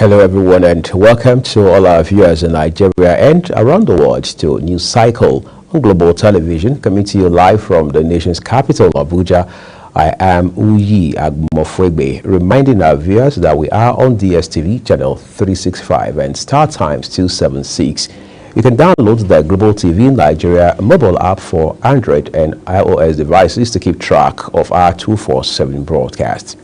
Hello everyone and welcome to all our viewers in Nigeria and around the world to News Cycle on Global Television, coming to you live from the nation's capital, Abuja. I am Uyi Agmofwegbe, reminding our viewers that we are on DSTV channel 365 and Star Times 276. You can download the Global TV Nigeria mobile app for Android and iOS devices to keep track of our 247 broadcasts.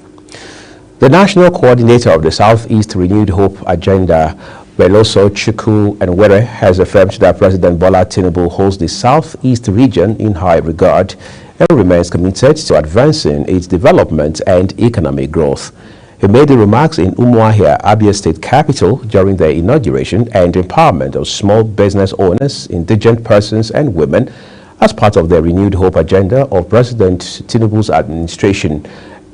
The National Coordinator of the Southeast Renewed Hope Agenda, Beloso Chukwu Enwere, has affirmed that President Bola Tinubu holds the Southeast region in high regard and remains committed to advancing its development and economic growth. He made the remarks in Umuahia, Abia State capital, during the inauguration and empowerment of small business owners, indigent persons and women as part of the Renewed Hope Agenda of President Tinubu's administration.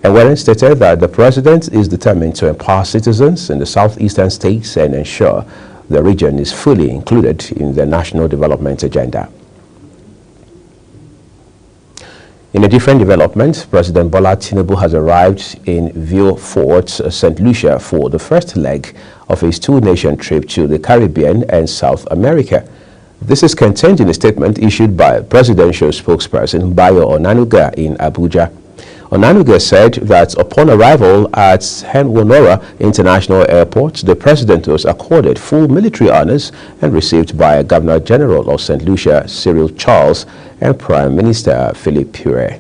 And Warren stated that the president is determined to empower citizens in the southeastern states and ensure the region is fully included in the national development agenda. In a different development, President Bola Tinubu has arrived in Vieux Fort, St. Lucia for the first leg of his two-nation trip to the Caribbean and South America. This is contained in a statement issued by presidential spokesperson Bayo Onanuga in Abuja. Onanuga said that upon arrival at Henwonora International Airport, the president was accorded full military honors and received by Governor General of St. Lucia, Cyril Charles, and Prime Minister Philip Pure.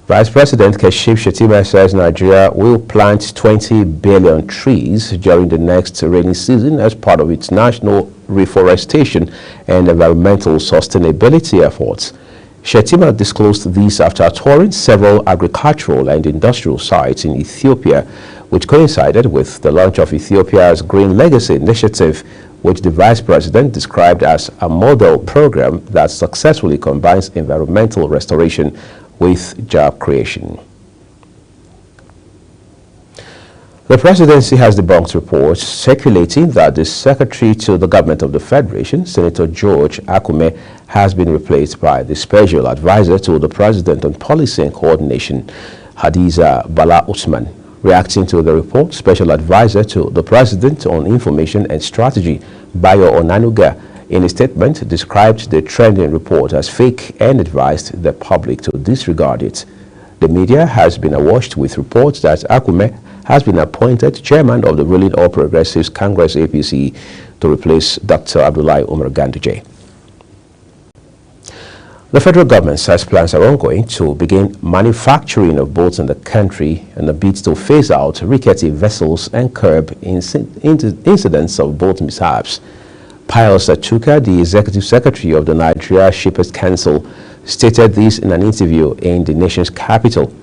Vice President Kashim Shettima says Nigeria will plant 20 billion trees during the next rainy season as part of its national reforestation and environmental sustainability efforts. Shettima disclosed this after touring several agricultural and industrial sites in Ethiopia, which coincided with the launch of Ethiopia's Green Legacy Initiative, which the Vice President described as a model program that successfully combines environmental restoration with job creation. The presidency has debunked reports circulating that the secretary to the government of the Federation, Senator George Akume, has been replaced by the special advisor to the president on policy and coordination, Hadiza Bala Usman. Reacting to the report, special advisor to the president on information and strategy, Bayo Onanuga, in a statement described the trending report as fake and advised the public to disregard it. The media has been awash with reports that Akume has been appointed chairman of the ruling All Progressives Congress APC to replace Dr. Abdullahi Umar Ganduje. The federal government says plans are ongoing to begin manufacturing of boats in the country in a bid to phase out rickety vessels and curb incidents of boat mishaps. Pius Achuka, the executive secretary of the Nigeria Shippers Council, stated this in an interview in the nation's capital.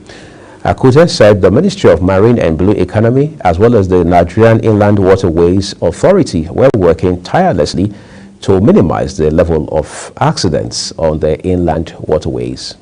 Akuta said the Ministry of Marine and Blue Economy, as well as the Nigerian Inland Waterways Authority, were working tirelessly to minimize the level of accidents on the inland waterways.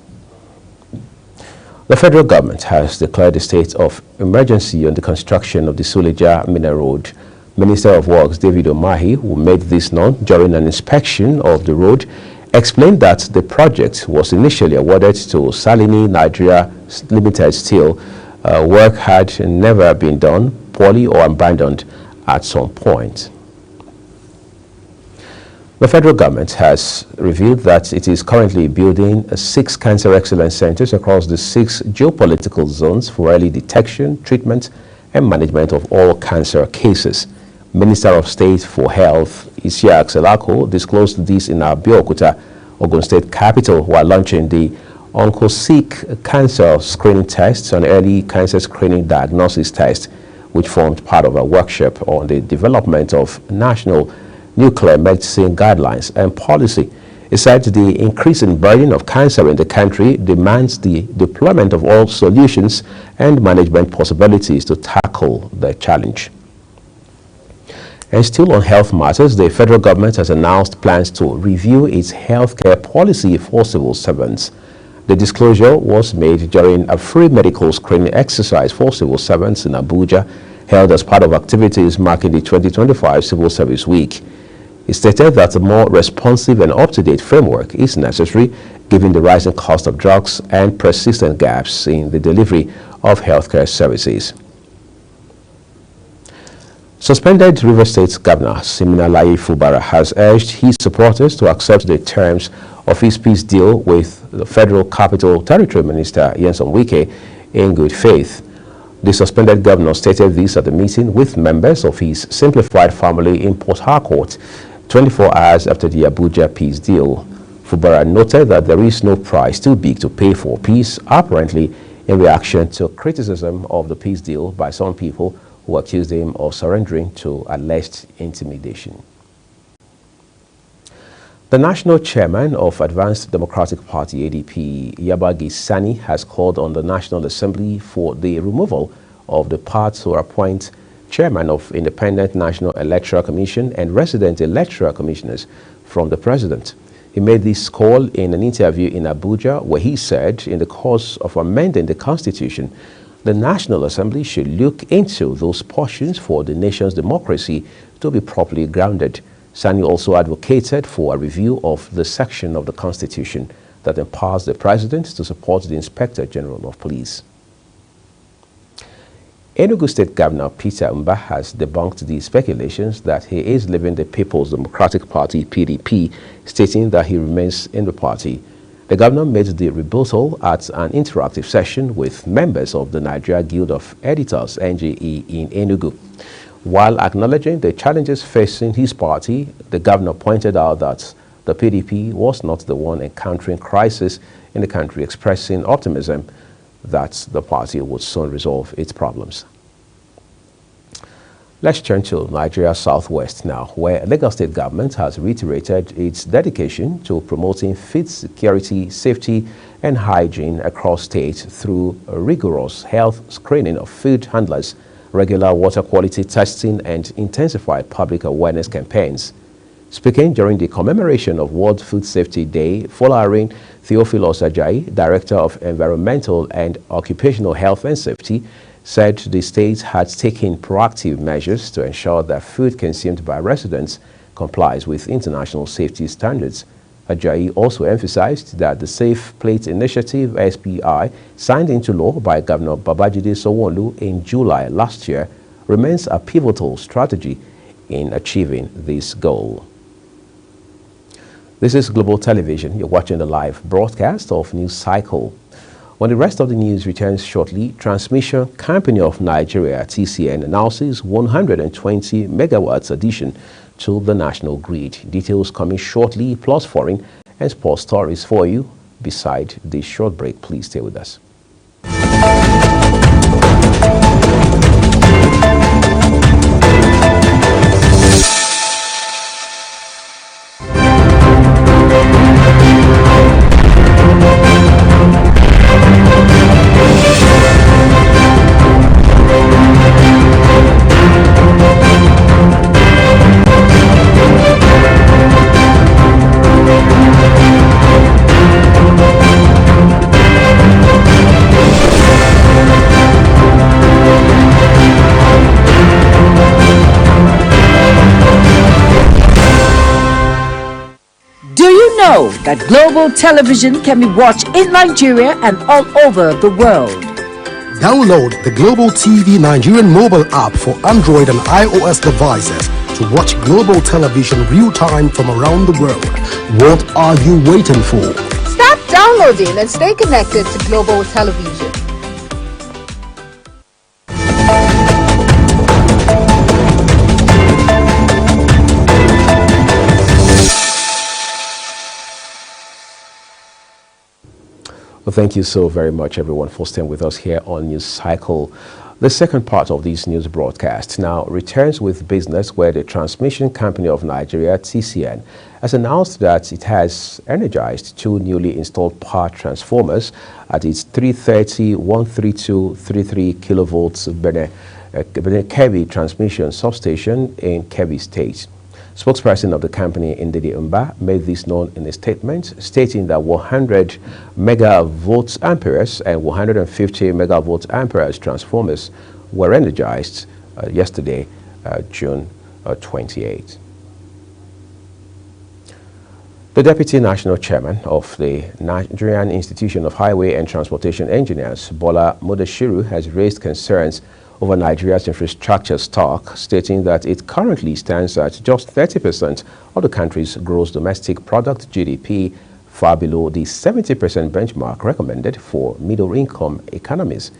The federal government has declared a state of emergency on the construction of the Suleja-Minna Road. Minister of Works David Umahi, who made this known during an inspection of the road, explained that the project was initially awarded to Salini Nigeria Limited Steel. Work had never been done, poorly or abandoned at some point. The federal government has revealed that it is currently building 6 cancer excellence centers across the 6 geopolitical zones for early detection, treatment, and management of all cancer cases. Minister of State for Health, Isiaq Selako, disclosed this in Abeokuta, Ogun State capital, while launching the OncoSeek cancer screening test and early cancer screening diagnosis test, which formed part of a workshop on the development of national nuclear medicine guidelines and policy. It said the increasing burden of cancer in the country demands the deployment of all solutions and management possibilities to tackle the challenge. And still on health matters, the federal government has announced plans to review its healthcare policy for civil servants. The disclosure was made during a free medical screening exercise for civil servants in Abuja, held as part of activities marking the 2025 Civil Service Week. He stated that a more responsive and up-to-date framework is necessary given the rising cost of drugs and persistent gaps in the delivery of healthcare services. Suspended River State Governor Siminalayi Fubara has urged his supporters to accept the terms of his peace deal with the Federal Capital Territory Minister Nyesom Wike in good faith. The suspended governor stated this at a meeting with members of his simplified family in Port Harcourt 24 hours after the Abuja peace deal. Fubara noted that there is no price too big to pay for peace, apparently in reaction to criticism of the peace deal by some people who accused him of surrendering to alleged intimidation. The national chairman of Advanced Democratic Party ADP, Yabagi Sani, has called on the National Assembly for the removal of the part to appoint chairman of Independent National Electoral Commission and resident electoral commissioners from the president. He made this call in an interview in Abuja, where he said in the course of amending the constitution, the National Assembly should look into those portions for the nation's democracy to be properly grounded. Sani also advocated for a review of the section of the Constitution that empowers the President to support the Inspector General of Police. Enugu State Governor Peter Mba has debunked the speculations that he is leaving the People's Democratic Party (PDP), stating that he remains in the party. The governor made the rebuttal at an interactive session with members of the Nigeria Guild of Editors (NGE) in Enugu. While acknowledging the challenges facing his party, the governor pointed out that the PDP was not the one encountering crisis in the country, expressing optimism that the party would soon resolve its problems. Let's turn to Nigeria Southwest now, where Lagos State government has reiterated its dedication to promoting food security, safety, and hygiene across states through rigorous health screening of food handlers, regular water quality testing, and intensified public awareness campaigns. Speaking during the commemoration of World Food Safety Day, Folarin Theophilus Ajayi, Director of Environmental and Occupational Health and Safety, said the state had taken proactive measures to ensure that food consumed by residents complies with international safety standards. Ajayi also emphasized that the Safe Plate Initiative (SPI), signed into law by Governor Babajide Sanwo-Olu in July last year, remains a pivotal strategy in achieving this goal. This is Global Television. You're watching the live broadcast of News Cycle. When the rest of the news returns shortly, Transmission Company of Nigeria (TCN) announces 120 megawatts addition to the national grid. Details coming shortly, plus foreign and sports stories for you. Beside this short break, please stay with us. That global television can be watched in Nigeria and all over the world. Download the Global TV Nigerian mobile app for Android and iOS devices to watch global television real-time from around the world. What are you waiting for? Start downloading and stay connected to global television. Well, thank you so very much, everyone, for staying with us here on News Cycle. The second part of this news broadcast now returns with business, where the Transmission Company of Nigeria, TCN, has announced that it has energized 2 newly installed power transformers at its 330, 132, 33 kilovolts Benin Kebbi transmission substation in Kebbi State. Spokesperson of the company, Ndidi Mba, made this known in a statement, stating that 100 megavolt amperes and 150 megavolt amperes transformers were energized yesterday, June 28. The Deputy National Chairman of the Nigerian Institution of Highway and Transportation Engineers, Bola Mudashiru, has raised concerns over Nigeria's infrastructure stock, stating that it currently stands at just 30% of the country's gross domestic product (GDP), far below the 70% benchmark recommended for middle-income economies.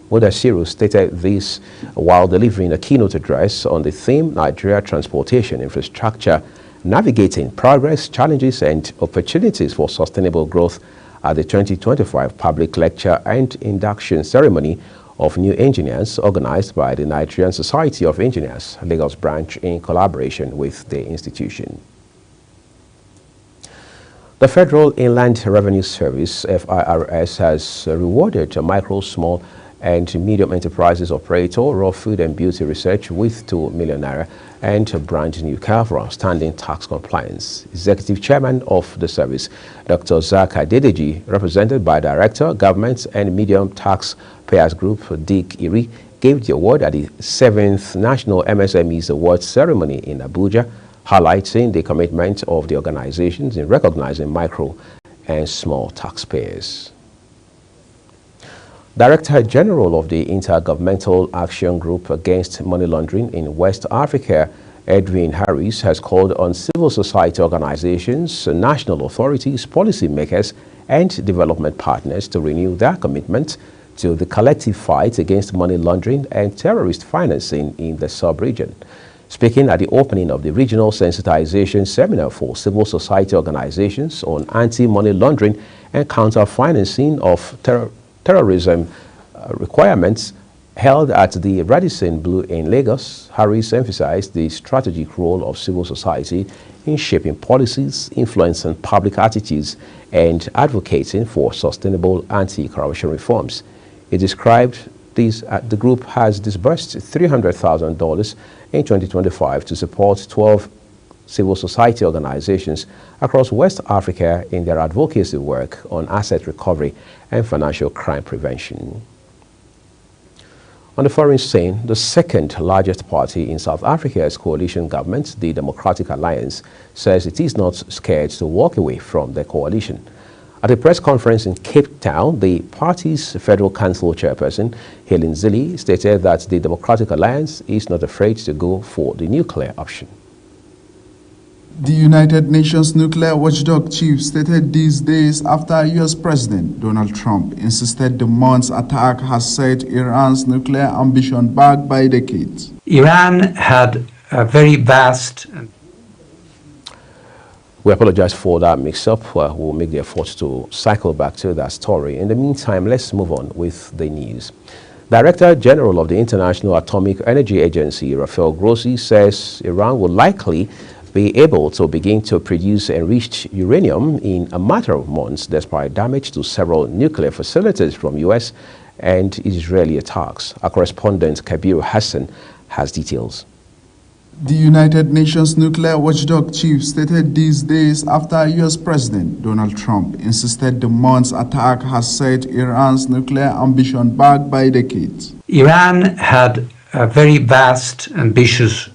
Mudashiru stated this while delivering a keynote address on the theme Nigeria Transportation Infrastructure, Navigating Progress, Challenges and Opportunities for Sustainable Growth at the 2025 Public Lecture and Induction Ceremony of New Engineers organized by the Nigerian Society of Engineers, Lagos branch, in collaboration with the institution. The Federal Inland Revenue Service, FIRS, has rewarded a micro, small and medium enterprises operator Raw Food and Beauty Research with 2 million naira and a brand new car for outstanding tax compliance. Executive Chairman of the service, Dr. Zaka Dedeji, represented by Director, Government and Medium Tax Payers Group, Dick Iri, gave the award at the 7th National MSMEs Awards ceremony in Abuja, highlighting the commitment of the organizations in recognizing micro and small taxpayers. Director General of the Intergovernmental Action Group Against Money Laundering in West Africa, Edwin Harris, has called on civil society organizations, national authorities, policymakers, and development partners to renew their commitment to the collective fight against money laundering and terrorist financing in the sub-region. Speaking at the opening of the Regional Sensitization Seminar for Civil Society Organizations on Anti-Money Laundering and Counter-Financing of Terrorism requirements held at the Radisson Blu in Lagos, Harris emphasized the strategic role of civil society in shaping policies, influencing public attitudes, and advocating for sustainable anti-corruption reforms. He described this, the group has disbursed $300,000 in 2025 to support 12 civil society organizations across West Africa in their advocacy work on asset recovery and financial crime prevention. On the foreign scene, the second largest party in South Africa's coalition government, the Democratic Alliance, says it is not scared to walk away from the coalition. At a press conference in Cape Town, the party's Federal Council chairperson, Helen Zille, stated that the Democratic Alliance is not afraid to go for the nuclear option. The United Nations nuclear watchdog chief stated these days after U.S. President Donald Trump insisted the month's attack has set Iran's nuclear ambition back by decades. Iran had a very vast... We apologize for that mix-up. We'll make the effort to cycle back to that story. In the meantime, let's move on with the news. Director General of the International Atomic Energy Agency, Rafael Grossi, says Iran will likely be able to begin to produce enriched uranium in a matter of months despite damage to several nuclear facilities from U.S. and Israeli attacks. Our correspondent Kabir Hassan has details. The United Nations nuclear watchdog chief stated these days after U.S. President Donald Trump insisted the month's attack has set Iran's nuclear ambition back by decades. Iran had a very vast, ambitious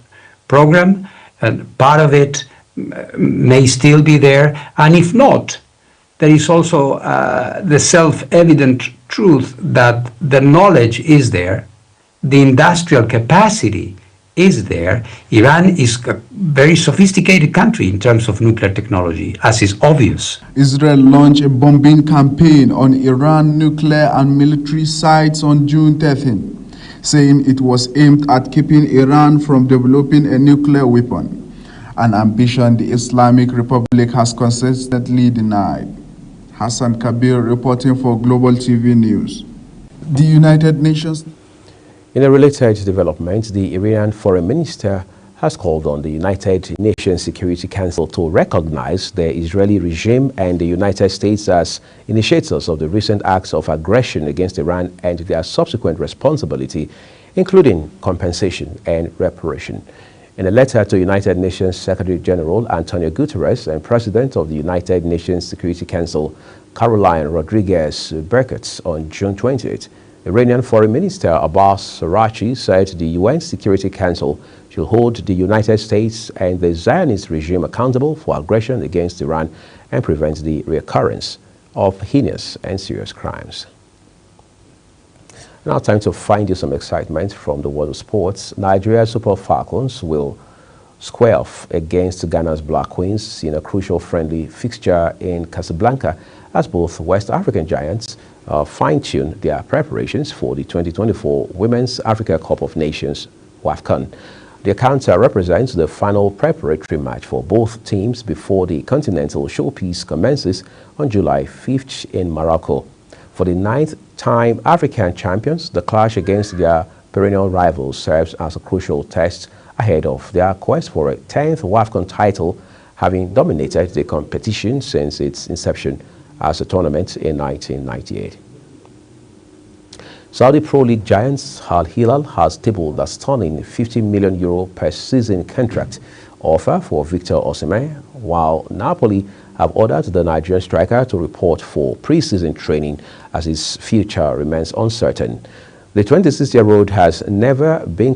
program, and part of it may still be there. And if not, there is also the self-evident truth that the knowledge is there, the industrial capacity is there. Iran is a very sophisticated country in terms of nuclear technology, as is obvious. Israel launched a bombing campaign on Iran nuclear and military sites on June 13, saying it was aimed at keeping Iran from developing a nuclear weapon, an ambition the Islamic Republic has consistently denied. Hassan Kabir reporting for Global TV News. The United Nations... In a related development, the Iranian foreign minister has called on the United Nations Security Council to recognize the Israeli regime and the United States as initiators of the recent acts of aggression against Iran and their subsequent responsibility, including compensation and reparation. In a letter to United Nations Secretary General Antonio Guterres and President of the United Nations Security Council Caroline Rodriguez Burkett on June 28, Iranian Foreign Minister Abbas Araghchi said the UN Security Council should hold the United States and the Zionist regime accountable for aggression against Iran and prevent the recurrence of heinous and serious crimes. Now time to find you some excitement from the world of sports. Nigeria's Super Falcons will square off against Ghana's Black Queens in a crucial friendly fixture in Casablanca as both West African giants fine-tune their preparations for the 2024 Women's Africa Cup of Nations WAFCON. The encounter represents the final preparatory match for both teams before the continental showpiece commences on July 5th in Morocco. For the 9th time African champions, the clash against their perennial rivals serves as a crucial test ahead of their quest for a 10th WAFCON title, having dominated the competition since its inception as a tournament in 1998. Saudi Pro League giants Al Hilal has tabled a stunning €50 million per season contract offer for Victor Osimhen, while Napoli have ordered the Nigerian striker to report for pre-season training as his future remains uncertain. The 26-year-old has never been